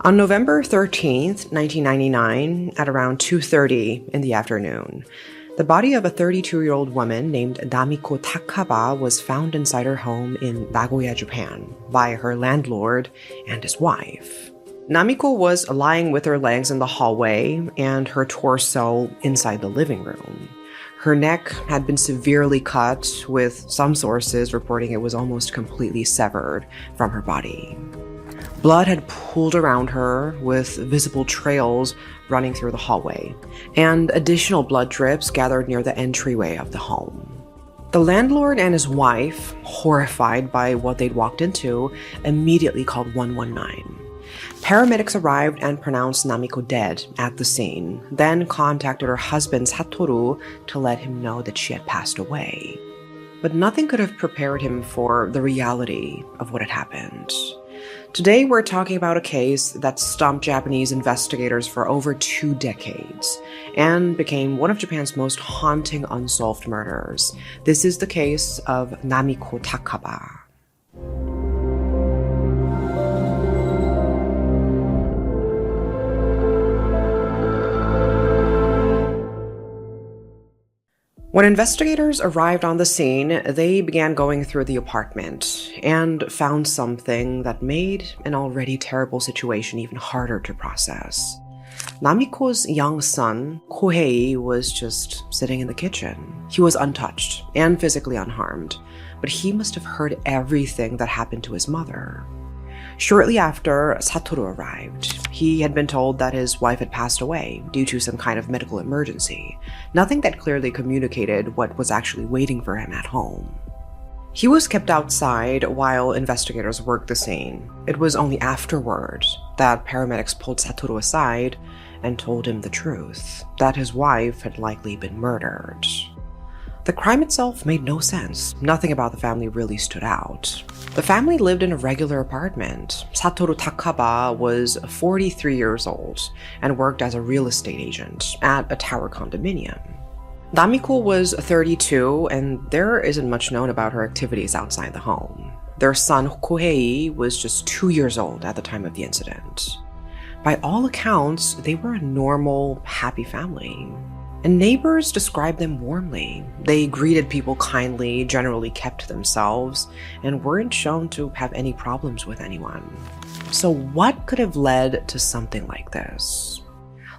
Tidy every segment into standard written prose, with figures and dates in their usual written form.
On November 13th, 1999, at around 2:30 in the afternoon, the body of a 32-year-old woman named Namiko Takaba was found inside her home in Nagoya, Japan, by her landlord and his wife. Namiko was lying with her legs in the hallway and her torso inside the living room. Her neck had been severely cut, with some sources reporting it was almost completely severed from her body. Blood had pooled around her, with visible trails running through the hallway, and additional blood drips gathered near the entryway of the home. The landlord and his wife, horrified by what they'd walked into, immediately called 119. Paramedics arrived and pronounced Namiko dead at the scene, then contacted her husband Satoru to let him know that she had passed away. But nothing could have prepared him for the reality of what had happened. Today, we're talking about a case that stumped Japanese investigators for over 2 decades and became one of Japan's most haunting unsolved murders. This is the case of Namiko Takaba. When investigators arrived on the scene, they began going through the apartment and found something that made an already terrible situation even harder to process. Namiko's young son, Kohei, was just sitting in the kitchen. He was untouched and physically unharmed, but he must have heard everything that happened to his mother. Shortly after, Satoru arrived. He had been told that his wife had passed away due to some kind of medical emergency, nothing that clearly communicated what was actually waiting for him at home. He was kept outside while investigators worked the scene. It was only afterward that paramedics pulled Satoru aside and told him the truth, that his wife had likely been murdered. The crime itself made no sense. Nothing about the family really stood out. The family lived in a regular apartment. Satoru Takaba was 43 years old and worked as a real estate agent at a tower condominium. Namiko was 32, and there isn't much known about her activities outside the home. Their son Kohei was just 2 years old at the time of the incident. By all accounts, they were a normal, happy family. And neighbors described them warmly. They greeted people kindly, generally kept to themselves, and weren't shown to have any problems with anyone. So what could have led to something like this?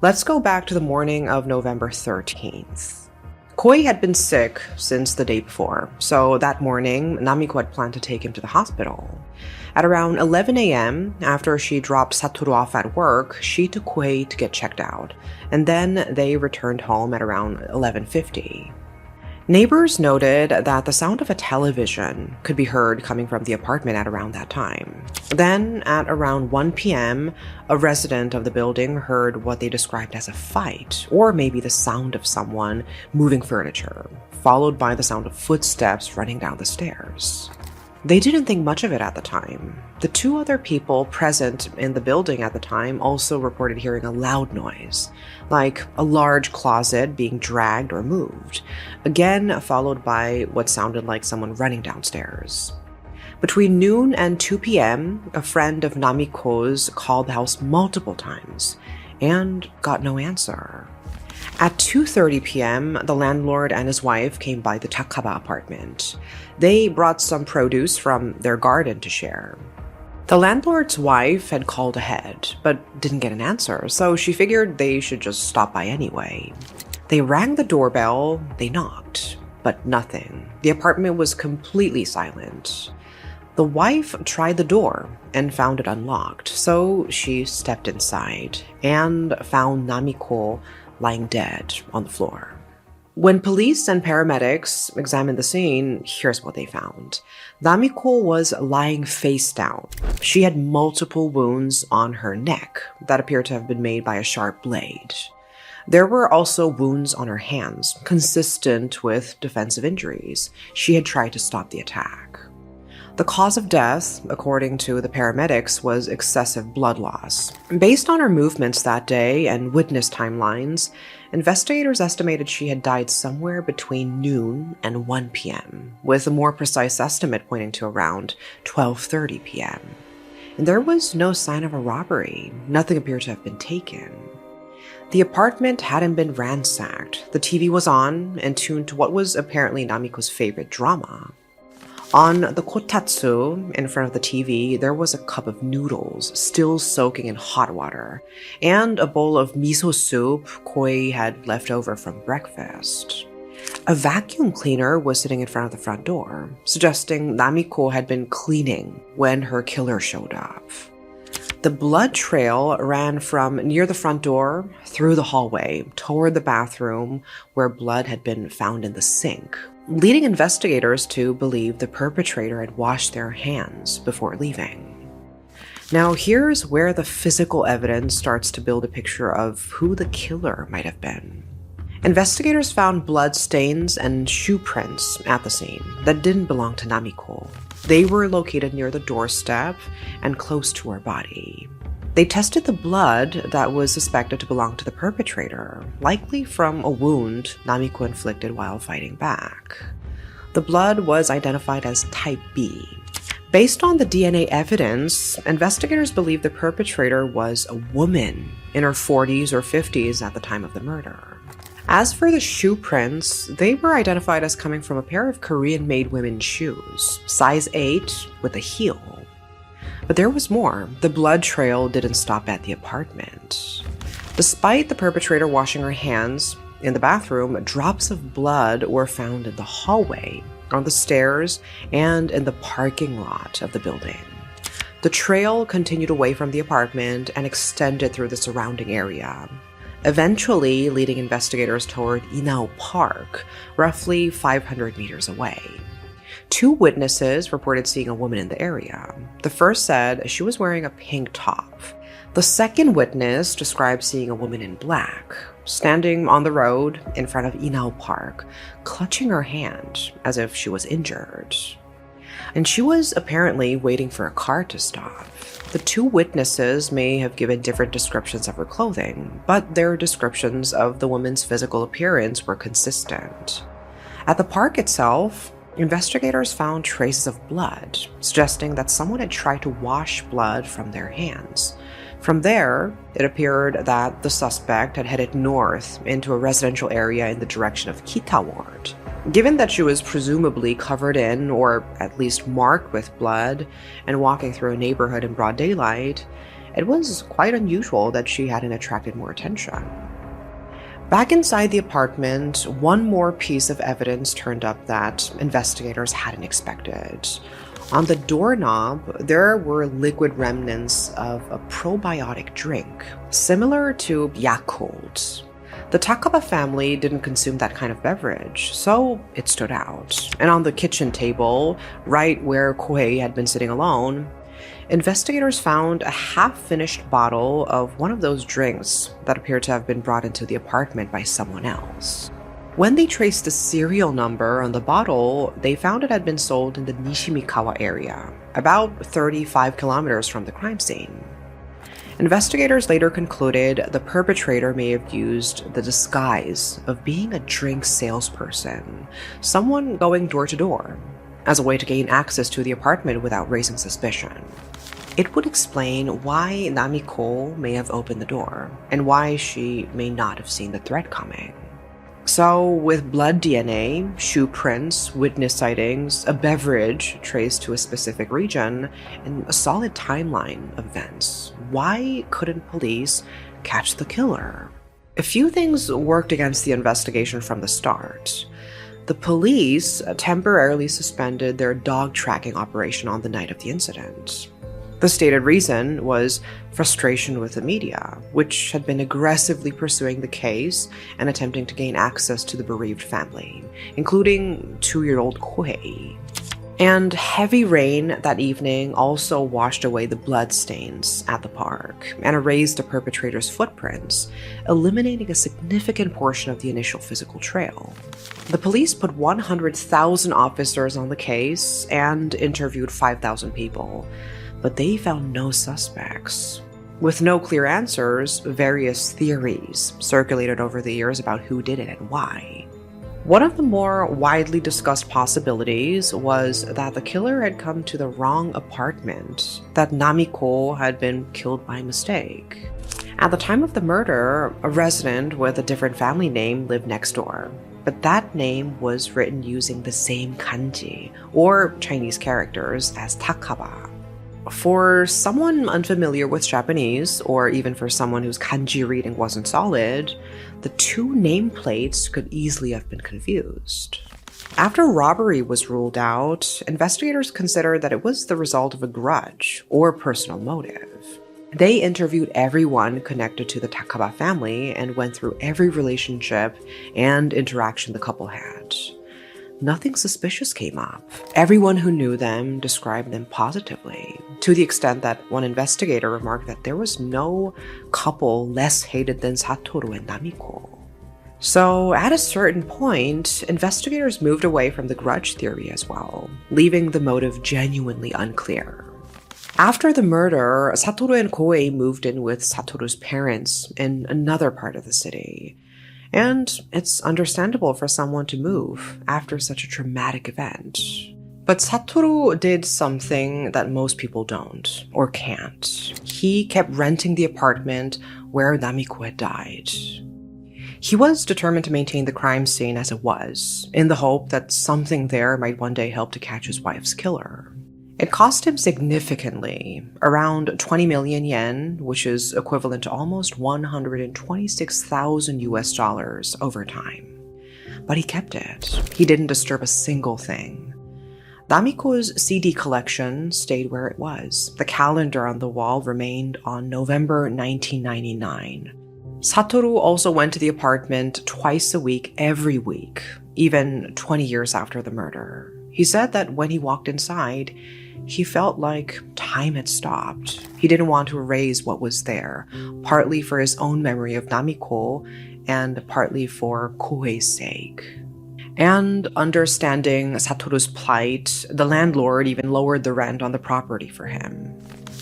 Let's go back to the morning of November 13th. Koi had been sick since the day before, so that morning, Namiko had planned to take him to the hospital. At around 11 a.m., after she dropped Satoru off at work, she took Koi to get checked out, and then they returned home at around 11:50. Neighbors noted that the sound of a television could be heard coming from the apartment at around that time. Then, at around 1 p.m., a resident of the building heard what they described as a fight, or maybe the sound of someone moving furniture, followed by the sound of footsteps running down the stairs. They didn't think much of it at the time. The 2 other people present in the building at the time also reported hearing a loud noise, like a large closet being dragged or moved, again followed by what sounded like someone running downstairs. Between noon and 2 p.m., a friend of Namiko's called the house multiple times and got no answer. At 2:30 p.m., the landlord and his wife came by the Takaba apartment. They brought some produce from their garden to share. The landlord's wife had called ahead, but didn't get an answer, so she figured they should just stop by anyway. They rang the doorbell, they knocked, but nothing. The apartment was completely silent. The wife tried the door and found it unlocked, so she stepped inside and found Namiko lying dead on the floor. When police and paramedics examined the scene, here's what they found. Namiko was lying face down. She had multiple wounds on her neck that appeared to have been made by a sharp blade. There were also wounds on her hands, consistent with defensive injuries. She had tried to stop the attack. The cause of death, according to the paramedics, was excessive blood loss. Based on her movements that day and witness timelines, investigators estimated she had died somewhere between noon and 1 p.m., with a more precise estimate pointing to around 12:30 p.m. And there was no sign of a robbery. Nothing appeared to have been taken. The apartment hadn't been ransacked. The TV was on and tuned to what was apparently Namiko's favorite drama. On the kotatsu in front of the TV, there was a cup of noodles still soaking in hot water, and a bowl of miso soup Koi had left over from breakfast. A vacuum cleaner was sitting in front of the front door, suggesting Namiko had been cleaning when her killer showed up. The blood trail ran from near the front door, through the hallway, toward the bathroom where blood had been found in the sink, leading investigators to believe the perpetrator had washed their hands before leaving. Now here's where the physical evidence starts to build a picture of who the killer might have been. Investigators found blood stains and shoe prints at the scene that didn't belong to Namiko. They were located near the doorstep and close to her body. They tested the blood that was suspected to belong to the perpetrator, likely from a wound Namiko inflicted while fighting back. The blood was identified as type B. Based on the DNA evidence, investigators believe the perpetrator was a woman in her 40s or 50s at the time of the murder. As for the shoe prints, they were identified as coming from a pair of Korean-made women's shoes, size 8 with a heel. But there was more. The blood trail didn't stop at the apartment. Despite the perpetrator washing her hands in the bathroom, drops of blood were found in the hallway, on the stairs, and in the parking lot of the building. The trail continued away from the apartment and extended through the surrounding area, eventually leading investigators toward Inao Park, roughly 500 meters away. 2 witnesses reported seeing a woman in the area. The first said she was wearing a pink top. The second witness described seeing a woman in black, standing on the road in front of Inao Park, clutching her hand as if she was injured. And she was apparently waiting for a car to stop. The 2 witnesses may have given different descriptions of her clothing, but their descriptions of the woman's physical appearance were consistent. At the park itself, investigators found traces of blood, suggesting that someone had tried to wash blood from their hands. From there, it appeared that the suspect had headed north into a residential area in the direction of Kita Ward. Given that she was presumably covered in, or at least marked with blood, and walking through a neighborhood in broad daylight, it was quite unusual that she hadn't attracted more attention. Back inside the apartment, one more piece of evidence turned up that investigators hadn't expected. On the doorknob, there were liquid remnants of a probiotic drink, similar to Yakult. The Takaba family didn't consume that kind of beverage, so it stood out. And on the kitchen table, right where Kohei had been sitting alone, investigators found a half-finished bottle of one of those drinks that appeared to have been brought into the apartment by someone else. When they traced the serial number on the bottle, they found it had been sold in the Nishimikawa area, about 35 kilometers from the crime scene. Investigators later concluded the perpetrator may have used the disguise of being a drink salesperson, someone going door to door, as a way to gain access to the apartment without raising suspicion. It would explain why Namiko may have opened the door, and why she may not have seen the threat coming. So, with blood DNA, shoe prints, witness sightings, a beverage traced to a specific region, and a solid timeline of events, why couldn't police catch the killer? A few things worked against the investigation from the start. The police temporarily suspended their dog tracking operation on the night of the incident. The stated reason was frustration with the media, which had been aggressively pursuing the case and attempting to gain access to the bereaved family, including 2-year-old Kohei. And heavy rain that evening also washed away the blood stains at the park and erased the perpetrator's footprints, eliminating a significant portion of the initial physical trail. The police put 100,000 officers on the case and interviewed 5,000 people, but they found no suspects. With no clear answers, various theories circulated over the years about who did it and why. One of the more widely discussed possibilities was that the killer had come to the wrong apartment, that Namiko had been killed by mistake. At the time of the murder, a resident with a different family name lived next door, but that name was written using the same kanji, or Chinese characters, as Takaba. For someone unfamiliar with Japanese, or even for someone whose kanji reading wasn't solid, the two nameplates could easily have been confused. After robbery was ruled out, investigators considered that it was the result of a grudge or personal motive. They interviewed everyone connected to the Takaba family and went through every relationship and interaction the couple had. Nothing suspicious came up. Everyone who knew them described them positively, to the extent that one investigator remarked that there was no couple less hated than Satoru and Namiko. So, at a certain point, investigators moved away from the grudge theory as well, leaving the motive genuinely unclear. After the murder, Satoru and Koei moved in with Satoru's parents in another part of the city. And it's understandable for someone to move after such a traumatic event. But Satoru did something that most people don't, or can't. He kept renting the apartment where Namiko had died. He was determined to maintain the crime scene as it was, in the hope that something there might one day help to catch his wife's killer. It cost him significantly, around 20 million yen, which is equivalent to almost 126,000 US dollars over time. But he kept it. He didn't disturb a single thing. Namiko's CD collection stayed where it was. The calendar on the wall remained on November 1999. Satoru also went to the apartment twice a week, every week, even 20 years after the murder. He said that when he walked inside, he felt like time had stopped. He didn't want to erase what was there, partly for his own memory of Namiko and partly for Koei's sake. And understanding Satoru's plight, the landlord even lowered the rent on the property for him.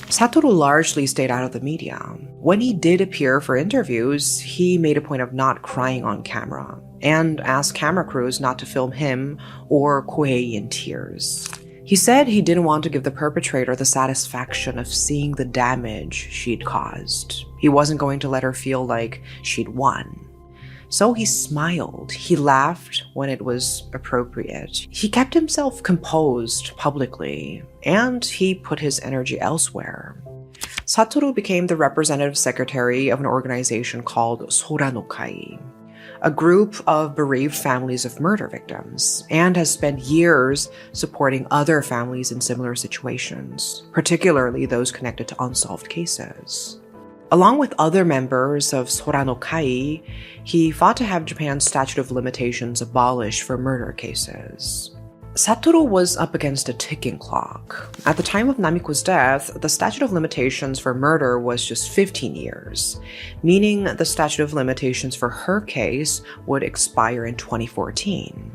Satoru largely stayed out of the media. When he did appear for interviews, he made a point of not crying on camera and asked camera crews not to film him or Koei in tears. He said he didn't want to give the perpetrator the satisfaction of seeing the damage she'd caused. He wasn't going to let her feel like she'd won. So he smiled. He laughed when it was appropriate. He kept himself composed publicly, and he put his energy elsewhere. Satoru became the representative secretary of an organization called Sora no Kai, a group of bereaved families of murder victims, and has spent years supporting other families in similar situations, particularly those connected to unsolved cases. Along with other members of Sora no Kai, he fought to have Japan's statute of limitations abolished for murder cases. Satoru was up against a ticking clock. At the time of Namiko's death, the statute of limitations for murder was just 15 years, meaning the statute of limitations for her case would expire in 2014.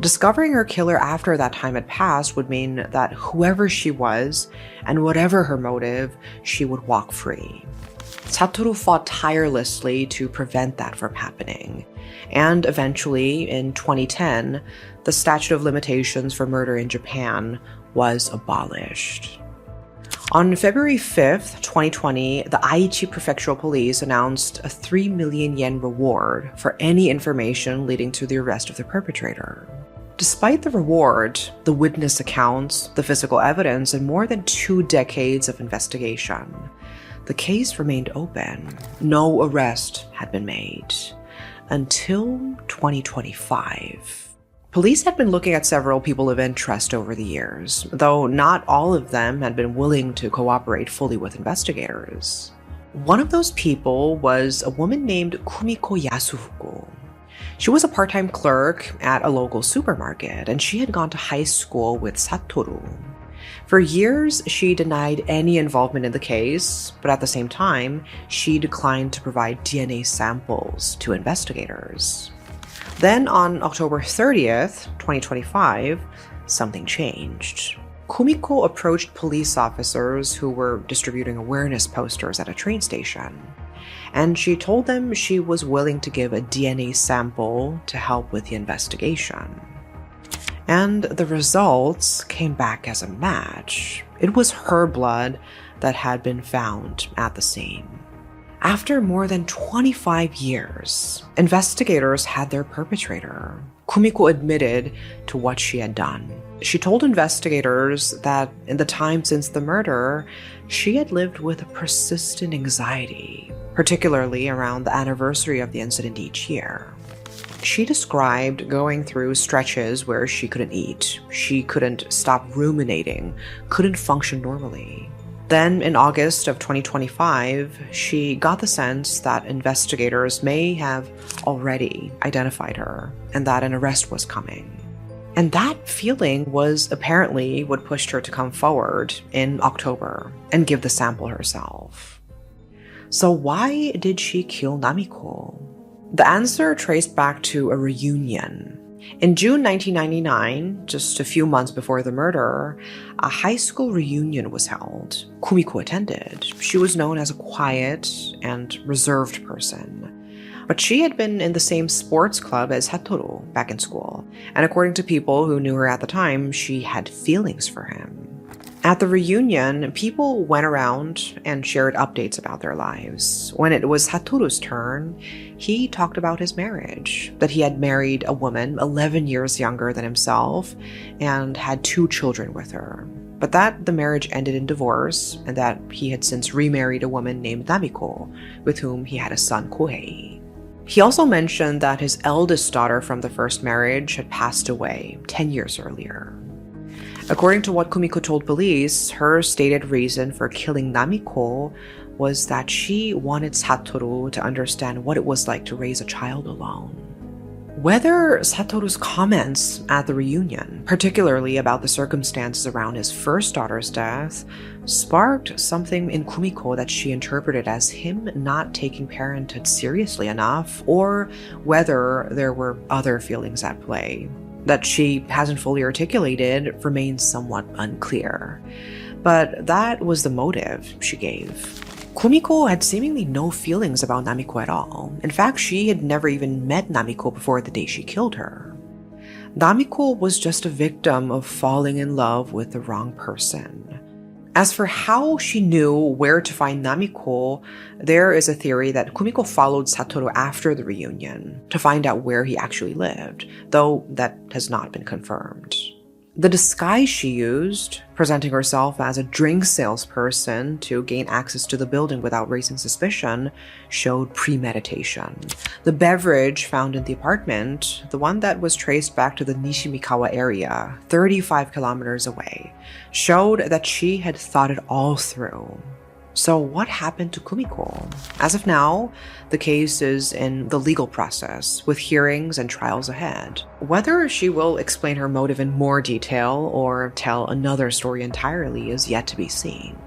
Discovering her killer after that time had passed would mean that whoever she was, and whatever her motive, she would walk free. Satoru fought tirelessly to prevent that from happening, and eventually, in 2010, the statute of limitations for murder in Japan was abolished. On February 5th, 2020, the Aichi Prefectural Police announced a 3 million yen reward for any information leading to the arrest of the perpetrator. Despite the reward, the witness accounts, the physical evidence, and more than 2 decades of investigation, the case remained open. No arrest had been made until 2025. Police had been looking at several people of interest over the years, though not all of them had been willing to cooperate fully with investigators. One of those people was a woman named Kumiko Yasufuku. She was a part-time clerk at a local supermarket, and she had gone to high school with Satoru. For years, she denied any involvement in the case, but at the same time, she declined to provide DNA samples to investigators. Then on October 30th, 2025, something changed. Kumiko approached police officers who were distributing awareness posters at a train station. and she told them she was willing to give a DNA sample to help with the investigation. And the results came back as a match. It was her blood that had been found at the scene. After more than 25 years, investigators had their perpetrator. Kumiko admitted to what she had done. She told investigators that in the time since the murder, she had lived with a persistent anxiety, particularly around the anniversary of the incident each year. She described going through stretches where she couldn't eat, she couldn't stop ruminating, couldn't function normally. Then, in August of 2025, she got the sense that investigators may have already identified her and that an arrest was coming. And that feeling was apparently what pushed her to come forward in October and give the sample herself. So why did she kill Namiko? The answer traced back to a reunion. In June 1999, just a few months before the murder, a high school reunion was held. Kumiko attended. She was known as a quiet and reserved person. But she had been in the same sports club as Satoru back in school, and according to people who knew her at the time, she had feelings for him. At the reunion, people went around and shared updates about their lives. When it was Satoru's turn, he talked about his marriage, that he had married a woman 11 years younger than himself and had 2 children with her, but that the marriage ended in divorce and that he had since remarried a woman named Namiko, with whom he had a son, Kohei. He also mentioned that his eldest daughter from the first marriage had passed away 10 years earlier. According to what Kumiko told police, her stated reason for killing Namiko was that she wanted Satoru to understand what it was like to raise a child alone. Whether Satoru's comments at the reunion, particularly about the circumstances around his first daughter's death, sparked something in Kumiko that she interpreted as him not taking parenthood seriously enough, or whether there were other feelings at play that she hasn't fully articulated remains somewhat unclear. But that was the motive she gave. Kumiko had seemingly no feelings about Namiko at all. In fact, she had never even met Namiko before the day she killed her. Namiko was just a victim of falling in love with the wrong person. As for how she knew where to find Namiko, there is a theory that Kumiko followed Satoru after the reunion to find out where he actually lived, though that has not been confirmed. The disguise she used, presenting herself as a drink salesperson to gain access to the building without raising suspicion, showed premeditation. The beverage found in the apartment, the one that was traced back to the Nishimikawa area, 35 kilometers away, showed that she had thought it all through. So what happened to Kumiko? As of now, the case is in the legal process, with hearings and trials ahead. Whether she will explain her motive in more detail or tell another story entirely is yet to be seen.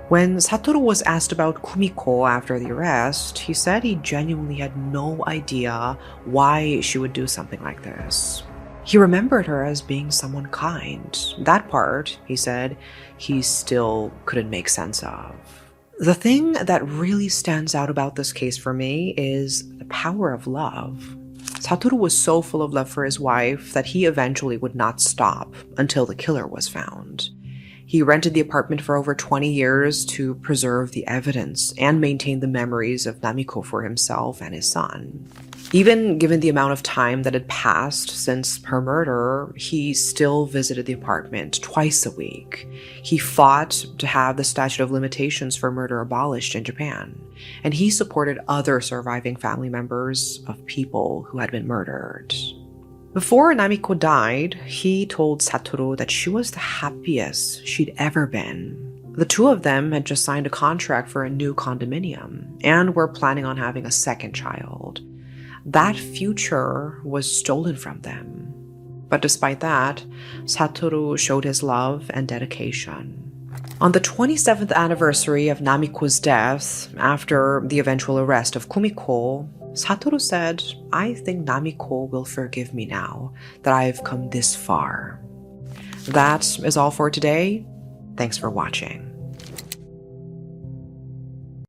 When Satoru was asked about Kumiko after the arrest, he said he genuinely had no idea why she would do something like this. He remembered her as being someone kind. That part, he said, he still couldn't make sense of. The thing that really stands out about this case for me is the power of love. Satoru was so full of love for his wife that he eventually would not stop until the killer was found. He rented the apartment for over 20 years to preserve the evidence and maintain the memories of Namiko for himself and his son. Even given the amount of time that had passed since her murder, he still visited the apartment twice a week. He fought to have the statute of limitations for murder abolished in Japan, and he supported other surviving family members of people who had been murdered. Before Namiko died, he told Satoru that she was the happiest she'd ever been. The two of them had just signed a contract for a new condominium and were planning on having a second child. That future was stolen from them. But despite that, Satoru showed his love and dedication. On the 27th anniversary of Namiko's death, after the eventual arrest of Kumiko, Satoru said, "I think Namiko will forgive me now that I've come this far." That is all for today. Thanks for watching.